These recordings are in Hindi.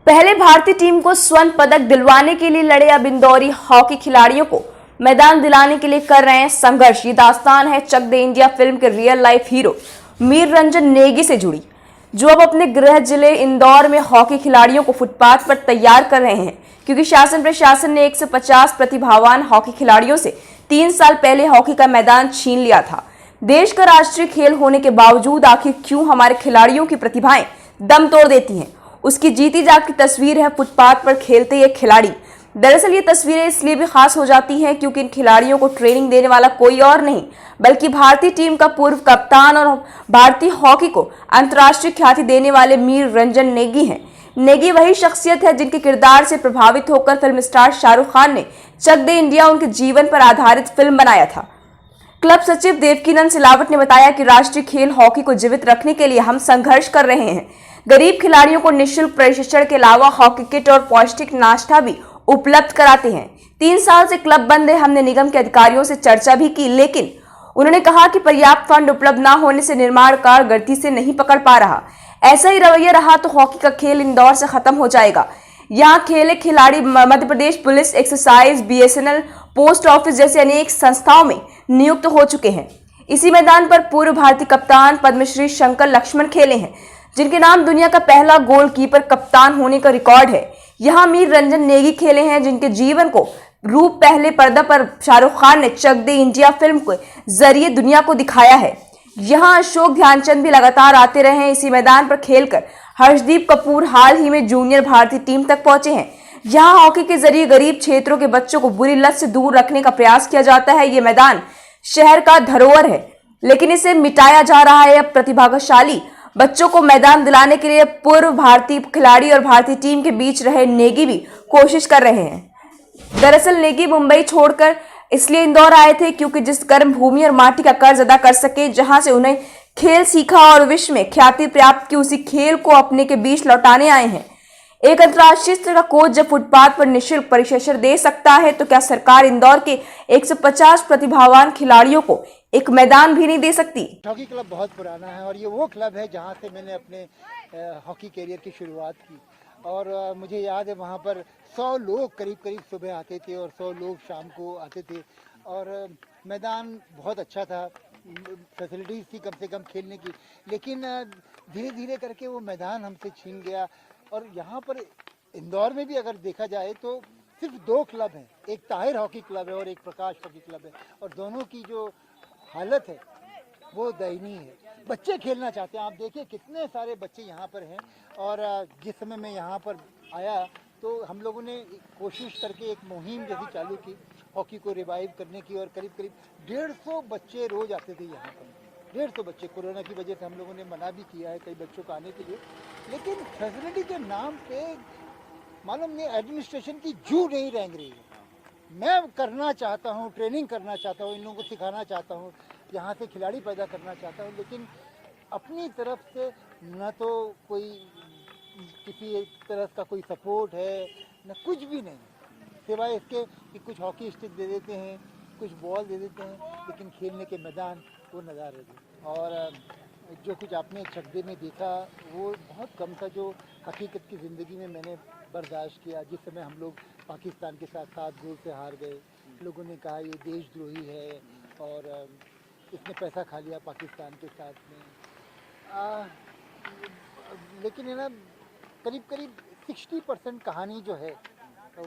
पहले भारतीय टीम को स्वर्ण पदक दिलवाने के लिए लड़े अब इंदौरी हॉकी खिलाड़ियों को मैदान दिलाने के लिए कर रहे हैं संघर्ष। ये दास्तान है चक दे इंडिया फिल्म के real life hero Mir Ranjan Negi से जुड़ी, जो अब अपने गृह जिले इंदौर में हॉकी खिलाड़ियों को फुटपाथ पर तैयार कर रहे हैं, क्योंकि शासन प्रशासन ने 150 प्रतिभावान हॉकी खिलाड़ियों से 3 साल पहले हॉकी का मैदान छीन लिया था। देश का राष्ट्रीय खेल होने के बावजूद आखिर क्यों हमारे खिलाड़ियों की प्रतिभाएं दम तोड़ देती हैं, उसकी जीती जागती तस्वीर है फुटपाथ पर खेलते ये खिलाड़ी। दरअसल ये तस्वीरें इसलिए भी खास हो जाती हैं क्योंकि इन खिलाड़ियों को ट्रेनिंग देने वाला कोई और नहीं बल्कि भारतीय टीम का पूर्व कप्तान और भारतीय हॉकी को अंतर्राष्ट्रीय ख्याति देने वाले मीर रंजन नेगी हैं। नेगी वही शख्सियत है जिनके किरदार से प्रभावित होकर फिल्म स्टार शाहरुख खान ने चक दे इंडिया उनके जीवन पर आधारित फिल्म बनाया था। क्लब सचिव देवकीनंद सिलावट ने बताया कि राष्ट्रीय खेल हॉकी को जीवित रखने के लिए हम संघर्ष कर रहे हैं। गरीब खिलाड़ियों को निःशुल्क प्रशिक्षण के अलावा हॉकी किट और पौष्टिक नाश्ता भी उपलब्ध कराते हैं। 3 साल से क्लब बंद है। हमने निगम के अधिकारियों से चर्चा भी की, लेकिन उन्होंने कहा कि पर्याप्त फंड उपलब्ध न होने से निर्माण कार्य गति से नहीं पकड़ पा रहा। ऐसा ही रवैया रहा तो हॉकी का खेल इंदौर से खत्म हो जाएगा। यहाँ खेले खिलाड़ी Madhya Pradesh police, excise, BSNL, post office जैसे अनेक संस्थाओं में नियुक्त हो चुके हैं। इसी मैदान पर पूर्व भारतीय कप्तान पद्मश्री शंकर लक्ष्मण खेले हैं, जिनके नाम दुनिया का पहला गोलकीपर कप्तान होने का रिकॉर्ड है। यहाँ मीर रंजन नेगी खेले हैं, जिनके जीवन को रूप पहले पर्दा पर शाहरुख खान ने चक दे इंडिया फिल्म के जरिए दुनिया को दिखाया है। यहाँ अशोक ध्यानचंद भी लगातार आते रहे हैं इसी मैदान पर खेलकर। हर्षदीप कपूर हाल ही में जूनियर भारतीय टीम तक पहुंचे हैं। यहाँ हॉकी के जरिए गरीब क्षेत्रों के बच्चों को बुरी लत से दूर रखने का प्रयास किया जाता है। ये मैदान शहर का धरोहर है, लेकिन इसे मिटाया जा रहा है। अब प्रतिभाशाली बच्चों को मैदान दिलाने के लिए पूर्व भारतीय खिलाड़ी और भारतीय टीम के बीच रहे नेगी भी कोशिश कर रहे हैं। दरअसल नेगी मुंबई छोड़कर इसलिए इंदौर आए थे क्योंकि जिस कर्म भूमि और माटी का कर्ज अदा कर सके, जहां से उन्हें खेल सीखा और विश्व में ख्याति प्राप्त की, उसी खेल को अपने के बीच लौटाने आए हैं। एक अंतर्राष्ट्रीय स्तर का कोच जब फुटपाथ पर निःशुल्क प्रशिक्षण दे सकता है तो क्या सरकार इंदौर के 150 प्रतिभावान खिलाड़ियों को एक मैदान भी नहीं दे सकती? हॉकी क्लब बहुत पुराना है और ये वो क्लब है जहाँ से मैंने अपने हॉकी करियर की शुरुआत की। और मुझे याद है वहाँ पर 100 लोग करीब सुबह आते थे और 100 लोग शाम को आते थे। और मैदान बहुत अच्छा था, फैसिलिटीज़ थी कम से कम खेलने की, लेकिन धीरे धीरे करके वो मैदान हमसे छीन गया। और यहाँ पर इंदौर में भी अगर देखा जाए तो सिर्फ 2 क्लब हैं, एक ताहिर हॉकी क्लब है और एक प्रकाश हॉकी क्लब है, और दोनों की जो हालत है वो दयनीय है। बच्चे खेलना चाहते हैं, आप देखिए कितने सारे बच्चे यहाँ पर हैं। और जिस समय मैं यहाँ पर आया तो हम लोगों ने कोशिश करके एक मुहिम जैसी चालू की हॉकी को रिवाइव करने की, और करीब 150 बच्चे रोज आते थे यहाँ पर। 150 बच्चे। कोरोना की वजह से हम लोगों ने मना भी किया है कई बच्चों को आने के लिए, लेकिन फैसिलिटी के नाम पे मालूम नहीं एडमिनिस्ट्रेशन की जू नहीं रेंग रही है। मैं करना चाहता हूँ, ट्रेनिंग करना चाहता हूँ, इन लोगों को सिखाना चाहता हूँ, यहाँ से खिलाड़ी पैदा करना चाहता हूँ, लेकिन अपनी तरफ से न तो कोई किसी एक तरह का कोई सपोर्ट है, न कुछ भी नहीं, सिवाय इसके कि कुछ हॉकी स्टिक दे देते हैं, कुछ बॉल दे देते हैं, लेकिन खेलने के मैदान वो नज़ारे थे। और जो कुछ आपने चक दे में देखा वो बहुत कम था जो हकीकत की ज़िंदगी में मैंने बर्दाश्त किया। जिस समय हम लोग पाकिस्तान के साथ 7 गोल से हार गए, लोगों ने कहा ये देशद्रोही है और इसने पैसा खा लिया पाकिस्तान के साथ में। लेकिन है ना, करीब 60% कहानी जो है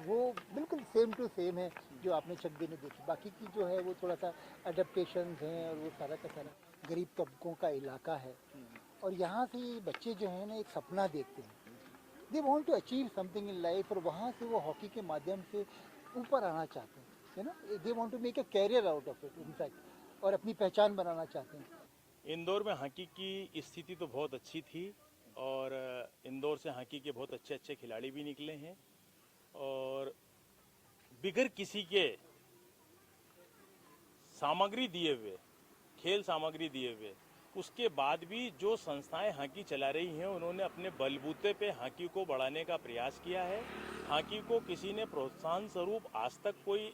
वो बिल्कुल सेम टू सेम है जो आपने चक दे में देखी। बाकी की जो है वो थोड़ा सा अडेप्टेशन हैं और वो सारा का सारा गरीब तबकों का इलाका है। और यहाँ से बच्चे जो हैं ना एक सपना देखते हैं, they want to achieve something in life, और वहाँ से वो हॉकी के माध्यम से ऊपर आना चाहते हैं, है ना। They want to make a career out of it in fact, और अपनी पहचान बनाना चाहते हैं। इंदौर में हॉकी की स्थिति तो बहुत अच्छी थी और इंदौर से हॉकी के बहुत अच्छे खिलाड़ी भी निकले हैं, और बिगर किसी के सामग्री दिए हुए, खेल सामग्री दिए हुए, उसके बाद भी जो संस्थाएं हॉकी चला रही हैं उन्होंने अपने बलबूते पे हॉकी को बढ़ाने का प्रयास किया है। हॉकी को किसी ने प्रोत्साहन स्वरूप आज तक कोई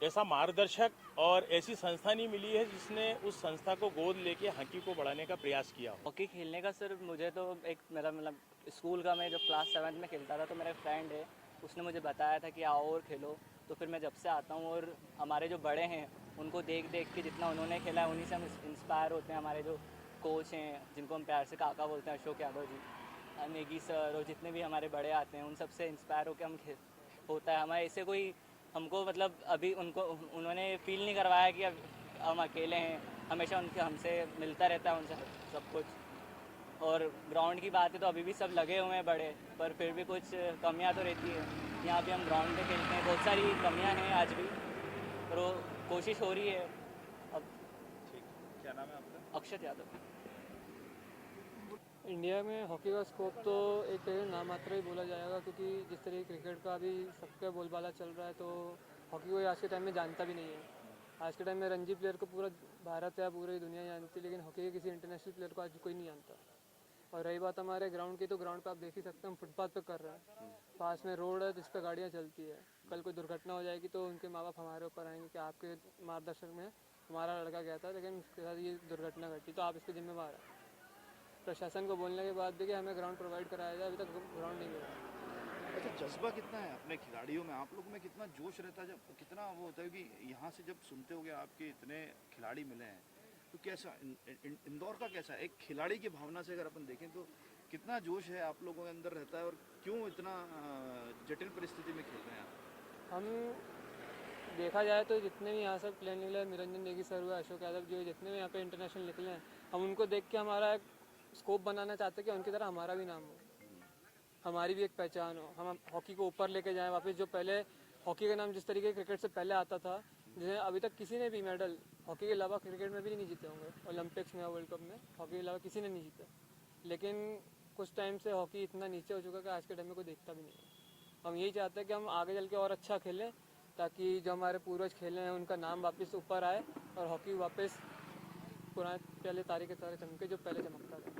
ऐसा मार्गदर्शक और ऐसी संस्था नहीं मिली है जिसने उस संस्था को गोद लेके हॉकी को बढ़ाने का प्रयास किया हो। हॉकी खेलने का सिर्फ मुझे तो एक मेरा मतलब स्कूल का मैं जब क्लास 7 में खेलता था तो मेरा फ्रेंड है, उसने मुझे बताया था कि आओ और खेलो। तो फिर मैं जब से आता हूँ और हमारे जो बड़े हैं उनको देख देख के जितना उन्होंने खेला है उन्हीं से हम इंस्पायर होते हैं। हमारे जो कोच हैं जिनको हम प्यार से काका बोलते हैं, अशोक यादव जी, नेगी सर, और जितने भी हमारे बड़े आते हैं उन सब से इंस्पायर होकर हम होता है हमारे। ऐसे कोई हमको मतलब अभी उन्होंने फील नहीं करवाया कि अब हम अकेले हैं, हमेशा उनके हमसे मिलता रहता है उनसे सब कुछ। और ग्राउंड की बात है तो अभी भी सब लगे हुए हैं बड़े, पर फिर भी कुछ कमियां तो रहती है। यहाँ भी हम ग्राउंड पे खेलते हैं, बहुत सारी कमियां हैं आज भी, पर वो कोशिश हो रही है अब। ठीक, क्या नाम है आपका? अक्षत यादव। इंडिया में हॉकी का स्कोप तो एक तरह नाम मात्र ही बोला जाएगा, क्योंकि जिस तरह क्रिकेट का अभी सबका बोलबाला चल रहा है तो हॉकी को आज के टाइम में जानता भी नहीं है। आज के टाइम में रणजी प्लेयर को पूरा भारत या पूरी दुनिया जानती है, लेकिन हॉकी के किसी इंटरनेशनल प्लेयर को आज कोई नहीं जानता। और रही बात हमारे ग्राउंड की, तो ग्राउंड पे आप देख ही सकते हैं हम फुटपाथ पे कर रहे हैं, पास में रोड है जिस पे गाड़ियाँ चलती है। कल कोई दुर्घटना हो जाएगी तो उनके माँ बाप हमारे ऊपर आएंगे कि आपके मार्गदर्शन में हमारा लड़का गया था लेकिन उसके साथ ये दुर्घटना घटी, तो आप इसके जिम्मेवार हैं। प्रशासन को बोलने के बाद भी कि हमें ग्राउंड प्रोवाइड कराया जाए, अभी तक ग्राउंड नहीं मिला। अच्छा, जज्बा कितना है अपने खिलाड़ियों में? आप लोगों में कितना जोश रहता है, जब कितना वो होता है कि यहाँ से जब सुनते होगे आपके इतने खिलाड़ी मिले हैं, तो कैसा इंदौर का कैसा एक खिलाड़ी की भावना से अगर अपन देखें तो कितना जोश है आप लोगों के अंदर रहता है, और क्यों इतना जटिल परिस्थिति में खेल रहे हैं आप? हम देखा जाए तो जितने भी यहाँ से प्लेयर निकले, निरंजन नेगी सर हुए, अशोक यादव जी हुए, जितने भी यहाँ पे इंटरनेशनल निकले हैं, हम उनको देख के हमारा एक स्कोप बनाना चाहते हैं कि उनकी तरह हमारा भी नाम हो, हमारी भी एक पहचान हो, हम हॉकी को ऊपर लेके जाएं वापस। जो पहले हॉकी का नाम जिस तरीके क्रिकेट से पहले आता था, जिन्हें अभी तक किसी ने भी मेडल हॉकी के अलावा क्रिकेट में भी नहीं जीते होंगे, ओलंपिक्स में, वर्ल्ड कप में हॉकी के अलावा किसी ने नहीं जीता। लेकिन कुछ टाइम से हॉकी इतना नीचे हो चुका कि आज के टाइम में कोई देखता भी नहीं है। हम यही चाहते हैं कि हम आगे चल के और अच्छा खेलें, ताकि जो हमारे पूर्वज खेले हैं उनका नाम वापस ऊपर आए और हॉकी वापस पुराने पहले तारीख के तरह चमके जो पहले चमकता था।